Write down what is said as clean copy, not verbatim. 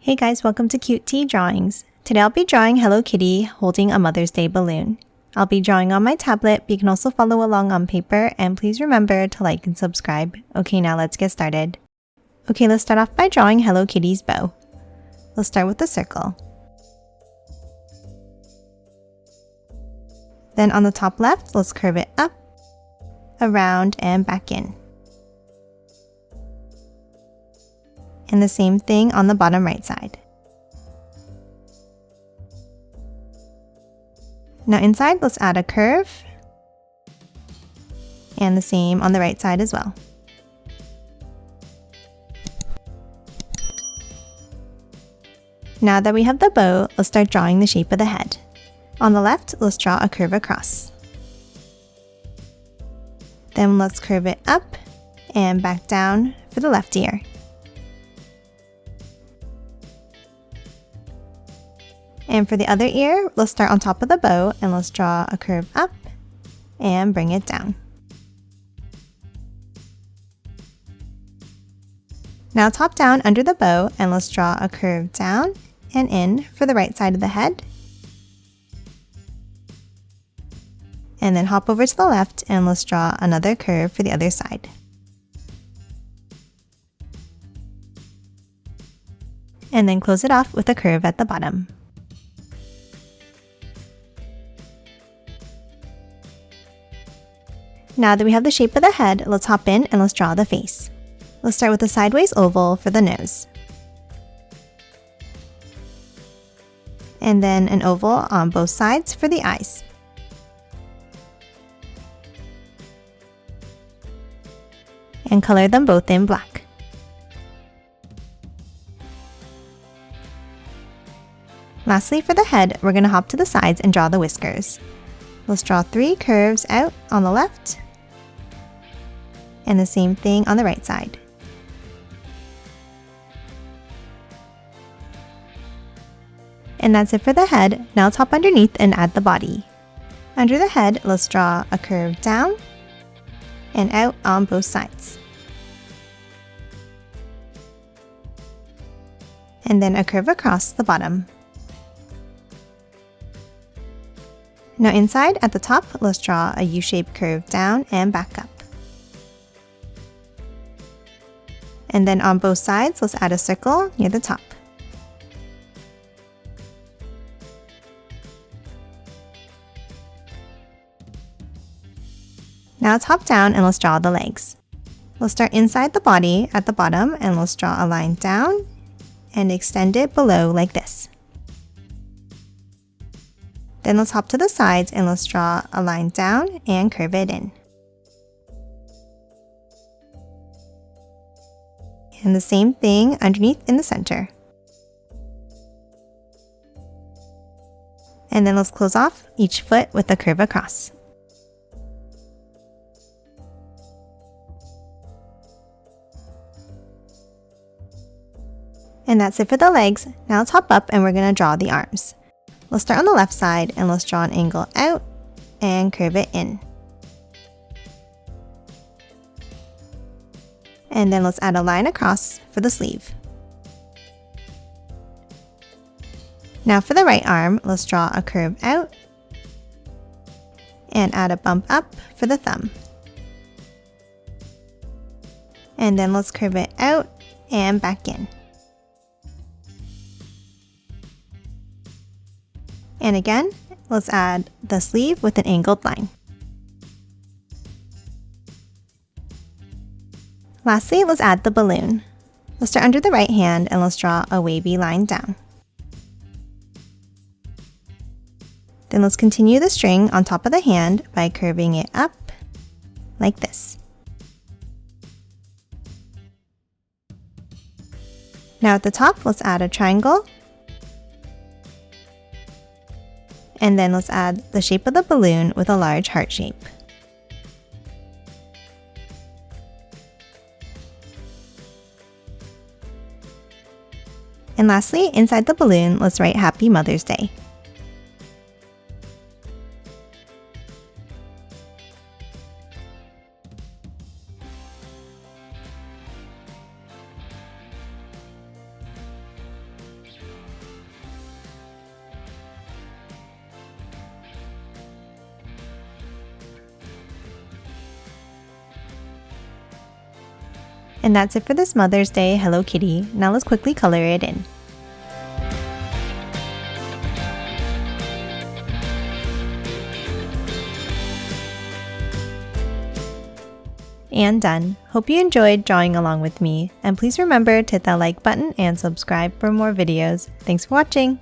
Hey guys, welcome to Kitī Drawings. Today I'll be drawing Hello Kitty holding a Mother's Day balloon. I'll be drawing on my tablet, but you can also follow along on paper, and please remember to like and subscribe. Okay, now let's get started. Okay, let's start off by drawing Hello Kitty's bow. We'll start with a circle. Then on the top left, let's curve it up, around, and back in. And the same thing on the bottom right side. Now inside, let's add a curve, and the same on the right side as well. Now that we have the bow, let's start drawing the shape of the head. On the left, let's draw a curve across. Then let's curve it up and back down for the left ear. And for the other ear, let's start on top of the bow and let's draw a curve up and bring it down. Now top down under the bow and let's draw a curve down and in for the right side of the head. And then hop over to the left and let's draw another curve for the other side. And then close it off with a curve at the bottom. Now that we have the shape of the head, let's hop in and let's draw the face. Let's start with a sideways oval for the nose. And then an oval on both sides for the eyes. And color them both in black. Lastly, for the head, we're going to hop to the sides and draw the whiskers. Let's draw 3 curves out on the left, and the same thing on the right side. And that's it for the head. Now let's hop underneath and add the body. Under the head, let's draw a curve down and out on both sides. And then a curve across the bottom. Now inside, at the top, let's draw a U-shaped curve down and back up. And then on both sides, let's add a circle near the top. Now let's hop down and let's draw the legs. Let's start inside the body at the bottom and let's draw a line down and extend it below like this. Then let's hop to the sides and let's draw a line down and curve it in. And the same thing underneath in the center. And then let's close off each foot with a curve across. And that's it for the legs. Now let's hop up and we're going to draw the arms. Let's start on the left side and let's draw an angle out and curve it in. And then let's add a line across for the sleeve. Now for the right arm, let's draw a curve out and add a bump up for the thumb. And then let's curve it out and back in. And again, let's add the sleeve with an angled line. Lastly, let's add the balloon. Let's start under the right hand and let's draw a wavy line down. Then let's continue the string on top of the hand by curving it up like this. Now at the top, let's add a triangle. And then let's add the shape of the balloon with a large heart shape. And lastly, inside the balloon, let's write Happy Mother's Day. And that's it for this Mother's Day Hello Kitty. Now let's quickly color it in. And done. Hope you enjoyed drawing along with me, and please remember to hit that like button and subscribe for more videos. Thanks for watching!